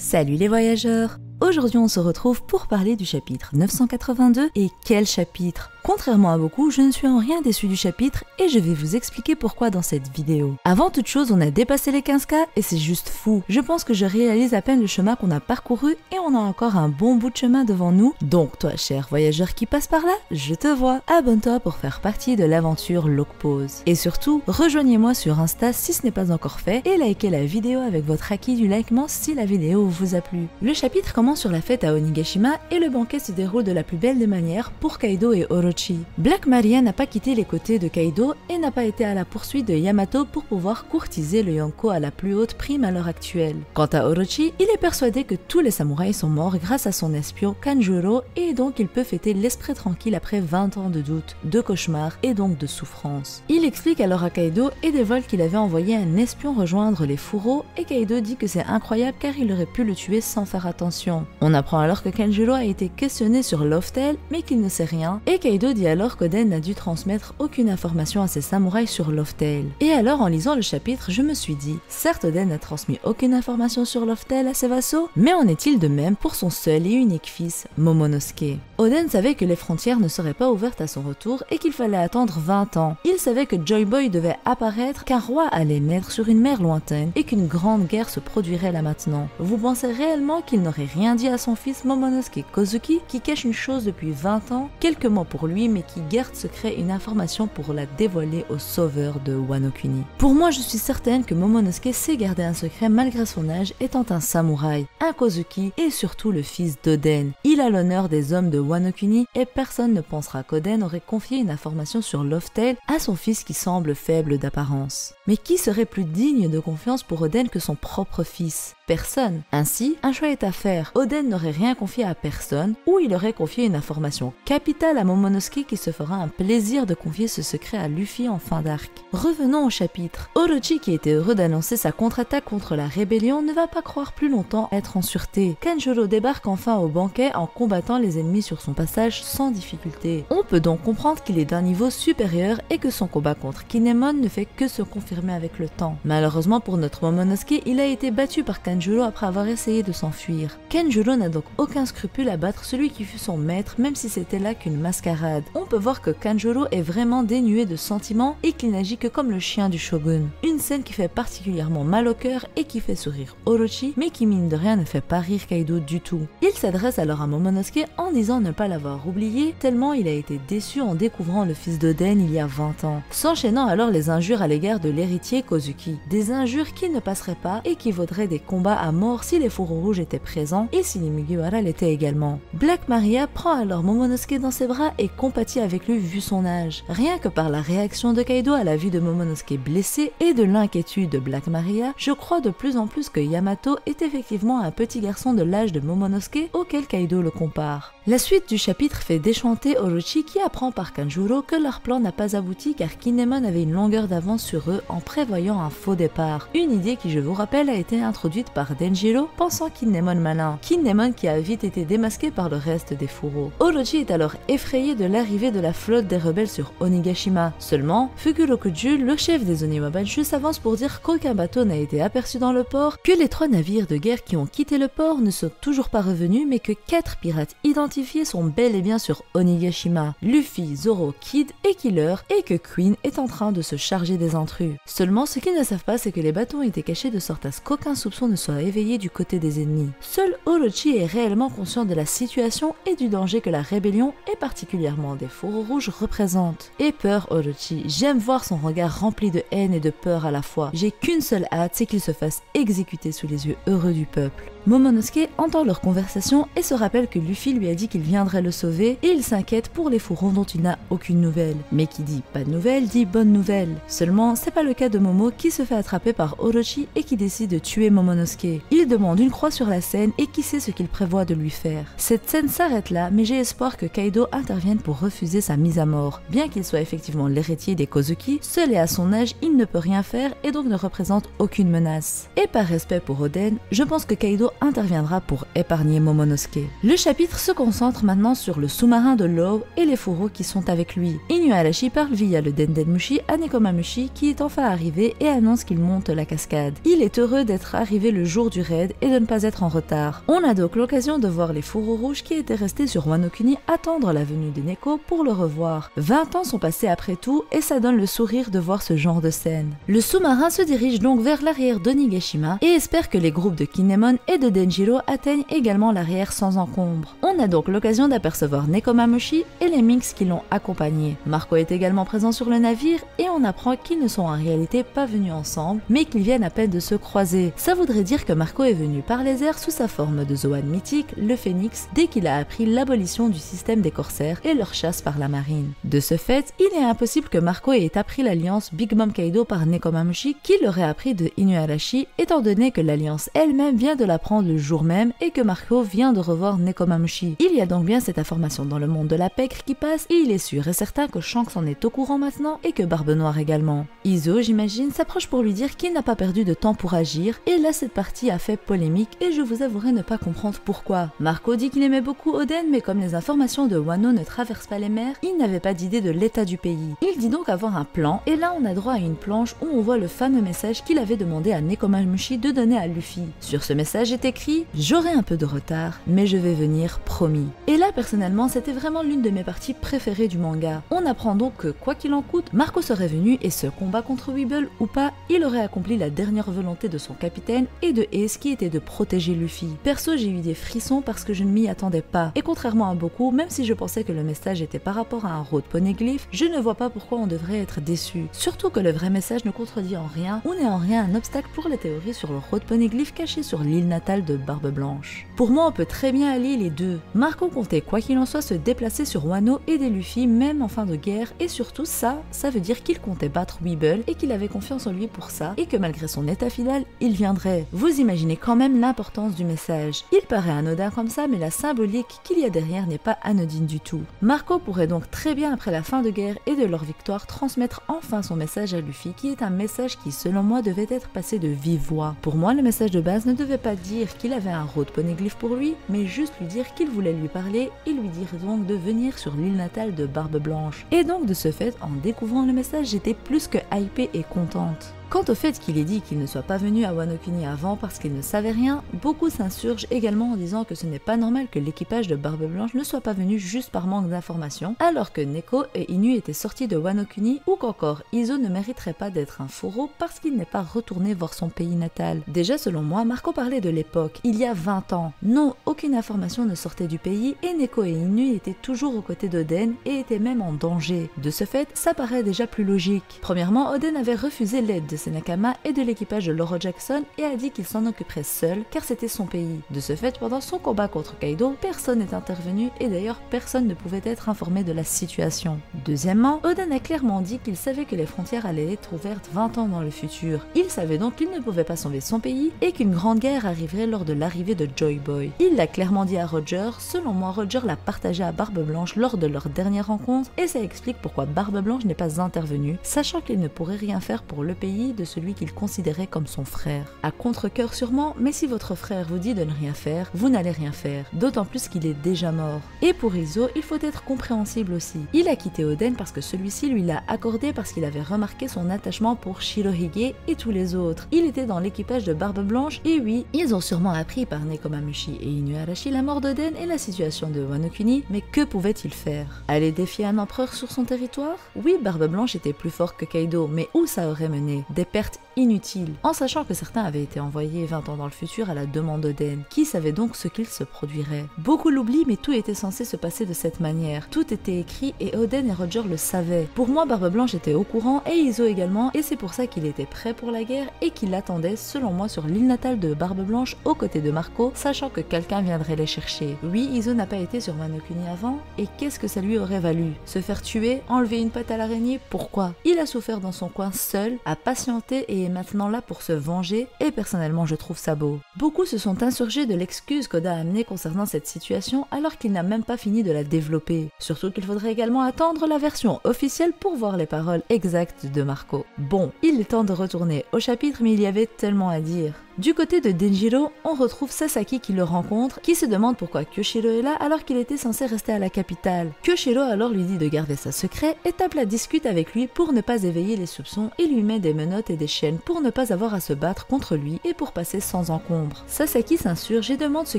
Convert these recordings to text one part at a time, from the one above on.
Salut les voyageurs! Aujourd'hui on se retrouve pour parler du chapitre 982 et quel chapitre! Contrairement à beaucoup, je ne suis en rien déçu du chapitre et je vais vous expliquer pourquoi dans cette vidéo. Avant toute chose, on a dépassé les 15K et c'est juste fou. Je pense que je réalise à peine le chemin qu'on a parcouru et on a encore un bon bout de chemin devant nous. Donc toi, cher voyageur qui passe par là, je te vois. Abonne-toi pour faire partie de l'aventure Locpause. Et surtout, rejoignez-moi sur Insta si ce n'est pas encore fait et likez la vidéo avec votre acquis du likement si la vidéo vous a plu. Le chapitre commence sur la fête à Onigashima et le banquet se déroule de la plus belle des manières pour Kaido et Orochi. Black Maria n'a pas quitté les côtés de Kaido et n'a pas été à la poursuite de Yamato pour pouvoir courtiser le Yonko à la plus haute prime à l'heure actuelle. Quant à Orochi, il est persuadé que tous les samouraïs sont morts grâce à son espion Kanjuro et donc il peut fêter l'esprit tranquille après 20 ans de doute, de cauchemars et donc de souffrance. Il explique alors à Kaido et dévoile qu'il avait envoyé un espion rejoindre les fourreaux et Kaido dit que c'est incroyable car il aurait pu le tuer sans faire attention. On apprend alors que Kanjuro a été questionné sur Loftel mais qu'il ne sait rien et Kaido dit alors qu'Oden n'a dû transmettre aucune information à ses samouraïs sur Loftel. Et alors en lisant le chapitre, je me suis dit, certes Oden n'a transmis aucune information sur Loftel à ses vassaux, mais en est-il de même pour son seul et unique fils, Momonosuke? Oden savait que les frontières ne seraient pas ouvertes à son retour et qu'il fallait attendre 20 ans. Il savait que Joy Boy devait apparaître, qu'un roi allait naître sur une mer lointaine et qu'une grande guerre se produirait là maintenant. Vous pensez réellement qu'il n'aurait rien dit à son fils Momonosuke Kozuki, qui cache une chose depuis 20 ans, quelques mois pour lui, mais qui garde secret une information pour la dévoiler au sauveur de Wano Kuni. Pour moi, je suis certaine que Momonosuke sait garder un secret malgré son âge, étant un samouraï, un Kozuki et surtout le fils d'Oden. Il a l'honneur des hommes de Wano Kuni et personne ne pensera qu'Oden aurait confié une information sur Loftel à son fils qui semble faible d'apparence. Mais qui serait plus digne de confiance pour Oden que son propre fils? Personne. Ainsi, un choix est à faire. Oden n'aurait rien confié à personne ou il aurait confié une information capitale à Momonosuke qui se fera un plaisir de confier ce secret à Luffy en fin d'arc. Revenons au chapitre. Orochi, qui était heureux d'annoncer sa contre-attaque contre la rébellion, ne va pas croire plus longtemps être en sûreté. Kanjuro débarque enfin au banquet en combattant les ennemis sur son passage sans difficulté. On peut donc comprendre qu'il est d'un niveau supérieur et que son combat contre Kinemon ne fait que se confirmer avec le temps. Malheureusement pour notre Momonosuke, il a été battu par Kanjuro après avoir essayé de s'enfuir. Kanjuro n'a donc aucun scrupule à battre celui qui fut son maître, même si c'était là qu'une mascarade. On peut voir que Kanjuro est vraiment dénué de sentiments et qu'il n'agit que comme le chien du shogun. Une scène qui fait particulièrement mal au cœur et qui fait sourire Orochi, mais qui mine de rien ne fait pas rire Kaido du tout. Il s'adresse alors à Momonosuke en disant ne pas l'avoir oublié, tellement il a été déçu en découvrant le fils d'Oden il y a 20 ans. S'enchaînant alors les injures à l'égard de l'héritier Kozuki. Des injures qui ne passeraient pas et qui vaudraient des combats à mort si les fourreaux rouges étaient présents et si les Mugiwara l'étaient également. Black Maria prend alors Momonosuke dans ses bras et compatit avec lui vu son âge. Rien que par la réaction de Kaido à la vue de Momonosuke blessé et de l'inquiétude de Black Maria, je crois de plus en plus que Yamato est effectivement un petit garçon de l'âge de Momonosuke auquel Kaido le compare. La suite du chapitre fait déchanter Orochi qui apprend par Kanjuro que leur plan n'a pas abouti car Kinemon avait une longueur d'avance sur eux en prévoyant un faux départ. Une idée qui, je vous rappelle, a été introduite par Denjiro pensant Kinemon malin. Kinemon qui a vite été démasqué par le reste des fourreaux. Orochi est alors effrayé de l'arrivée de la flotte des rebelles sur Onigashima. Seulement, Fukurokuju, le chef des Oniwabanshu, s'avance pour dire qu'aucun bateau n'a été aperçu dans le port, que les 3 navires de guerre qui ont quitté le port ne sont toujours pas revenus, mais que 4 pirates identifiés sont bel et bien sur Onigashima, Luffy, Zoro, Kid et Killer, et que Queen est en train de se charger des intrus. Seulement, ce qu'ils ne savent pas, c'est que les bateaux ont été cachés de sorte à ce qu'aucun soupçon ne soit éveillé du côté des ennemis. Seul Orochi est réellement conscient de la situation et du danger que la rébellion, et particulièrement des fourreaux rouges, représente. Et peur Orochi, j'aime voir son regard rempli de haine et de peur à la fois. J'ai qu'une seule hâte, c'est qu'il se fasse exécuter sous les yeux heureux du peuple. Momonosuke entend leur conversation et se rappelle que Luffy lui a dit qu'il viendrait le sauver et il s'inquiète pour les fourrons dont il n'a aucune nouvelle. Mais qui dit pas de nouvelles dit bonne nouvelle. Seulement, c'est pas le cas de Momo qui se fait attraper par Orochi et qui décide de tuer Momonosuke. Il demande une croix sur la scène et qui sait ce qu'il prévoit de lui faire. Cette scène s'arrête là, mais j'ai espoir que Kaido intervienne pour refuser sa mise à mort. Bien qu'il soit effectivement l'héritier des Kozuki, seul et à son âge, il ne peut rien faire et donc ne représente aucune menace. Et par respect pour Oden, je pense que Kaido interviendra pour épargner Momonosuke. Le chapitre se concentre maintenant sur le sous-marin de Law et les fourreaux qui sont avec lui. Inuarashi parle via le Dendenmushi à Nekomamushi qui est enfin arrivé et annonce qu'il monte la cascade. Il est heureux d'être arrivé le jour du raid et de ne pas être en retard. On a donc l'occasion de voir les fourreaux rouges qui étaient restés sur Wano Kuni attendre la venue de Neko pour le revoir. 20 ans sont passés après tout et ça donne le sourire de voir ce genre de scène. Le sous-marin se dirige donc vers l'arrière d'Onigashima et espère que les groupes de Kinemon et de Denjiro atteignent également l'arrière sans encombre. On a donc l'occasion d'apercevoir Nekomamushi et les Minks qui l'ont accompagné. Marco est également présent sur le navire et on apprend qu'ils ne sont en réalité pas venus ensemble mais qu'ils viennent à peine de se croiser. Ça voudrait dire que Marco est venu par les airs sous sa forme de Zoan mythique, le Phénix, dès qu'il a appris l'abolition du système des corsaires et leur chasse par la marine. De ce fait, il est impossible que Marco ait appris l'alliance Big Mom Kaido par Nekomamushi qui l'aurait appris de Inuarashi étant donné que l'alliance elle-même vient de l'apprendre le jour même et que Marco vient de revoir Nekomamushi. Il y a donc bien cette information dans le monde de la pègre qui passe et il est sûr et certain que Shanks en est au courant maintenant et que Barbe Noire également. Izo, j'imagine, s'approche pour lui dire qu'il n'a pas perdu de temps pour agir et là cette partie a fait polémique et je vous avouerai ne pas comprendre pourquoi. Marco dit qu'il aimait beaucoup Oden mais comme les informations de Wano ne traversent pas les mers, il n'avait pas d'idée de l'état du pays. Il dit donc avoir un plan et là on a droit à une planche où on voit le fameux message qu'il avait demandé à Nekomamushi de donner à Luffy. Sur ce message est écrit « J'aurai un peu de retard, mais je vais venir, promis ». Et là personnellement c'était vraiment l'une de mes parties préférées du manga. On apprend donc que quoi qu'il en coûte, Marco serait venu et ce combat contre Weeble ou pas, il aurait accompli la dernière volonté de son capitaine et de Ace qui était de protéger Luffy. Perso j'ai eu des frissons parce que je ne m'y attendais pas et contrairement à beaucoup, même si je pensais que le message était par rapport à un road poneglyph, je ne vois pas pourquoi on devrait être déçu. Surtout que le vrai message ne contredit en rien ou n'est en rien un obstacle pour les théories sur le road poneglyph caché sur l'île natale de Barbe Blanche. Pour moi on peut très bien allier les deux. Marco comptait quoi qu'il en soit se déplacer sur Wano et aider Luffy même en fin de guerre et surtout ça veut dire qu'il comptait battre Weeble et qu'il avait confiance en lui pour ça et que malgré son état final, il viendrait. Vous imaginez quand même l'importance du message. Il paraît anodin comme ça mais la symbolique qu'il y a derrière n'est pas anodine du tout. Marco pourrait donc très bien après la fin de guerre et de leur victoire transmettre enfin son message à Luffy qui est un message qui selon moi devait être passé de vive voix. Pour moi le message de base ne devait pas dire qu'il avait un road poneglyph pour lui mais juste lui dire qu'il voulait lui parler et lui dire donc de venir sur l'île natale de Barbe Blanche. Et donc de ce fait en découvrant le message j'étais plus que hypée et contente. Quant au fait qu'il ait dit qu'il ne soit pas venu à Wano Kuni avant parce qu'il ne savait rien, beaucoup s'insurgent également en disant que ce n'est pas normal que l'équipage de Barbe Blanche ne soit pas venu juste par manque d'informations, alors que Neko et Inu étaient sortis de Wano Kuni ou qu'encore Izo ne mériterait pas d'être un fourreau parce qu'il n'est pas retourné voir son pays natal. Déjà selon moi, Marco parlait de l'époque, il y a 20 ans. Non, aucune information ne sortait du pays et Neko et Inu étaient toujours aux côtés d'Oden et étaient même en danger. De ce fait, ça paraît déjà plus logique. Premièrement, Oden avait refusé l'aide de ses Nakama et de l'équipage de Lauro Jackson et a dit qu'il s'en occuperait seul car c'était son pays. De ce fait, pendant son combat contre Kaido, personne n'est intervenu et d'ailleurs personne ne pouvait être informé de la situation. Deuxièmement, Oden a clairement dit qu'il savait que les frontières allaient être ouvertes 20 ans dans le futur. Il savait donc qu'il ne pouvait pas sauver son pays et qu'une grande guerre arriverait lors de l'arrivée de Joy Boy. Il l'a clairement dit à Roger, selon moi Roger l'a partagé à Barbe Blanche lors de leur dernière rencontre et ça explique pourquoi Barbe Blanche n'est pas intervenu, sachant qu'il ne pourrait rien faire pour le pays de celui qu'il considérait comme son frère. À contre-cœur sûrement, mais si votre frère vous dit de ne rien faire, vous n'allez rien faire, d'autant plus qu'il est déjà mort. Et pour Izo, il faut être compréhensible aussi. Il a quitté Oden parce que celui-ci lui l'a accordé parce qu'il avait remarqué son attachement pour Shirohige et tous les autres. Il était dans l'équipage de Barbe Blanche et oui, ils ont sûrement appris par Nekomamushi et Inuarashi la mort d'Oden et la situation de Wano Kuni, mais que pouvait-il faire? Aller défier un empereur sur son territoire? Oui, Barbe Blanche était plus fort que Kaido, mais où ça aurait mené? Des pertes inutiles, en sachant que certains avaient été envoyés 20 ans dans le futur à la demande d'Oden, qui savait donc ce qu'il se produirait. Beaucoup l'oublient, mais tout était censé se passer de cette manière. Tout était écrit et Oden et Roger le savaient. Pour moi, Barbe Blanche était au courant et Izo également, et c'est pour ça qu'il était prêt pour la guerre et qu'il attendait, selon moi, sur l'île natale de Barbe Blanche, aux côtés de Marco, sachant que quelqu'un viendrait les chercher. Oui, Izo n'a pas été sur Wano Kuni avant, et qu'est-ce que ça lui aurait valu? Se faire tuer? Enlever une patte à l'araignée? Pourquoi? Il a souffert dans son coin seul, a patienté et est maintenant là pour se venger, et personnellement je trouve ça beau. Beaucoup se sont insurgés de l'excuse qu'Oda a amenée concernant cette situation alors qu'il n'a même pas fini de la développer. Surtout qu'il faudrait également attendre la version officielle pour voir les paroles exactes de Marco. Bon, il est temps de retourner au chapitre mais il y avait tellement à dire. Du côté de Denjiro, on retrouve Sasaki qui le rencontre, qui se demande pourquoi Kyoshiro est là alors qu'il était censé rester à la capitale. Kyoshiro alors lui dit de garder ça secret et tape la discute avec lui pour ne pas éveiller les soupçons et lui met des menottes et des chaînes pour ne pas avoir à se battre contre lui et pour passer sans encombre. Sasaki s'insurge et demande ce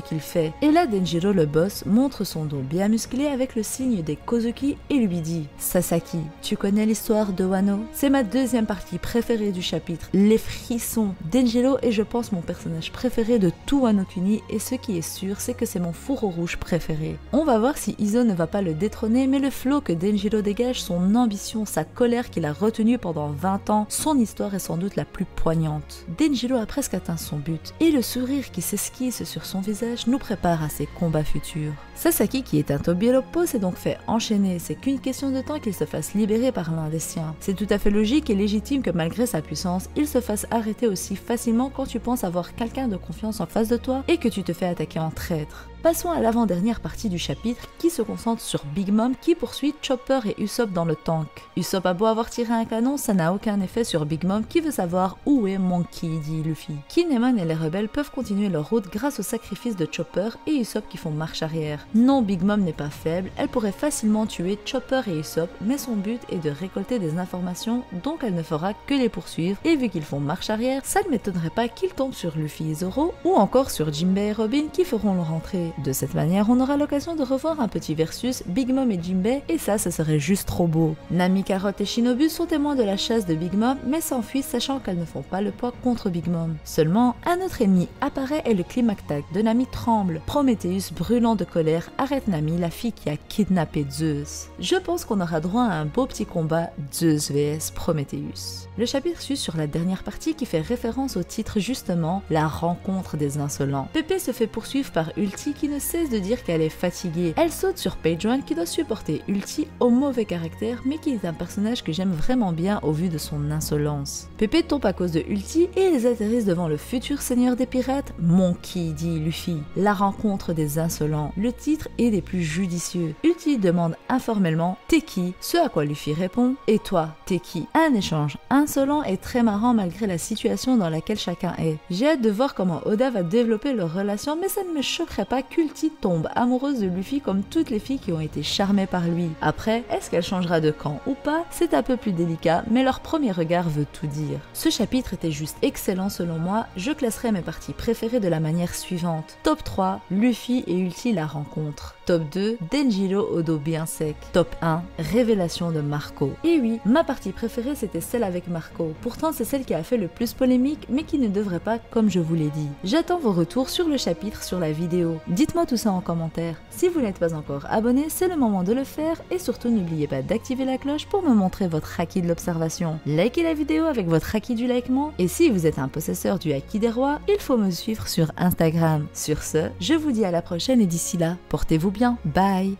qu'il fait. Et là Denjiro le boss montre son dos bien musclé avec le signe des Kozuki et lui dit « Sasaki, tu connais l'histoire de Wano? C'est ma deuxième partie préférée du chapitre, les frissons. Denjiro est je pense mon personnage préféré de tout Wano Kuni et ce qui est sûr c'est que c'est mon fourreau rouge préféré. On va voir si Izo ne va pas le détrôner mais le flow que Denjiro dégage, son ambition, sa colère qu'il a retenue pendant 20 ans, son histoire est sans doute la plus poignante. Denjiro a presque atteint son but et le sourire qui s'esquisse sur son visage nous prépare à ses combats futurs. Sasaki qui est un Tobilopo s'est donc fait enchaîner, c'est qu'une question de temps qu'il se fasse libérer par l'un des siens. C'est tout à fait logique et légitime que malgré sa puissance, il se fasse arrêter aussi facilement quand tu penses avoir quelqu'un de confiance en face de toi et que tu te fais attaquer en traître. Passons à l'avant-dernière partie du chapitre qui se concentre sur Big Mom qui poursuit Chopper et Usopp dans le tank. Usopp a beau avoir tiré un canon, ça n'a aucun effet sur Big Mom qui veut savoir où est Monkey, dit Luffy. Kinemon et les rebelles peuvent continuer leur route grâce au sacrifice de Chopper et Usopp qui font marche arrière. Non, Big Mom n'est pas faible, elle pourrait facilement tuer Chopper et Usopp, mais son but est de récolter des informations, donc elle ne fera que les poursuivre, et vu qu'ils font marche arrière, ça ne m'étonnerait pas qu'ils tombent sur Luffy et Zoro, ou encore sur Jinbei et Robin qui feront leur entrée. De cette manière, on aura l'occasion de revoir un petit versus Big Mom et Jinbei, et ça, ce serait juste trop beau. Nami, Carrot et Shinobu sont témoins de la chasse de Big Mom, mais s'enfuient sachant qu'elles ne font pas le poids contre Big Mom. Seulement, un autre ennemi apparaît et le climactac de Nami tremble. Prometheus, brûlant de colère, arrête Nami, la fille qui a kidnappé Zeus. Je pense qu'on aura droit à un beau petit combat Zeus vs Prometheus. Le chapitre suit sur la dernière partie qui fait référence au titre justement, la rencontre des insolents. Pépé se fait poursuivre par Ulti qui ne cesse de dire qu'elle est fatiguée. Elle saute sur Page One qui doit supporter Ulti au mauvais caractère mais qui est un personnage que j'aime vraiment bien au vu de son insolence. Pépé tombe à cause de Ulti et ils atterrissent devant le futur seigneur des pirates, Monkey, dit Luffy. La rencontre des insolents, le titre est des plus judicieux. Ulti demande informellement « T'es qui ?» Ce à quoi Luffy répond « Et toi, t'es qui ?» Un échange insolent et très marrant malgré la situation dans laquelle chacun est. J'ai hâte de voir comment Oda va développer leur relation mais ça ne me choquerait pas qu'Ulti tombe amoureuse de Luffy comme toutes les filles qui ont été charmées par lui. Après, est-ce qu'elle changera de camp ou pas? C'est un peu plus délicat mais leur premier regard veut tout dire. Ce chapitre était juste excellent selon moi, je classerai mes parties préférées de la manière suivante. Top 3, Luffy et Ulti la rencontre. Top 2, Denjiro au dos bien sec. Top 1, révélation de Marco. Et oui, ma partie préférée c'était celle avec Marco. Pourtant c'est celle qui a fait le plus polémique mais qui ne devrait pas comme je vous l'ai dit. J'attends vos retours sur le chapitre sur la vidéo. Dites-moi tout ça en commentaire. Si vous n'êtes pas encore abonné, c'est le moment de le faire et surtout n'oubliez pas d'activer la cloche pour me montrer votre haki de l'observation. Likez la vidéo avec votre haki du likement et si vous êtes un possesseur du haki des rois, il faut me suivre sur Instagram. Sur ce, je vous dis à la prochaine et d'ici là, portez-vous bien. Bye!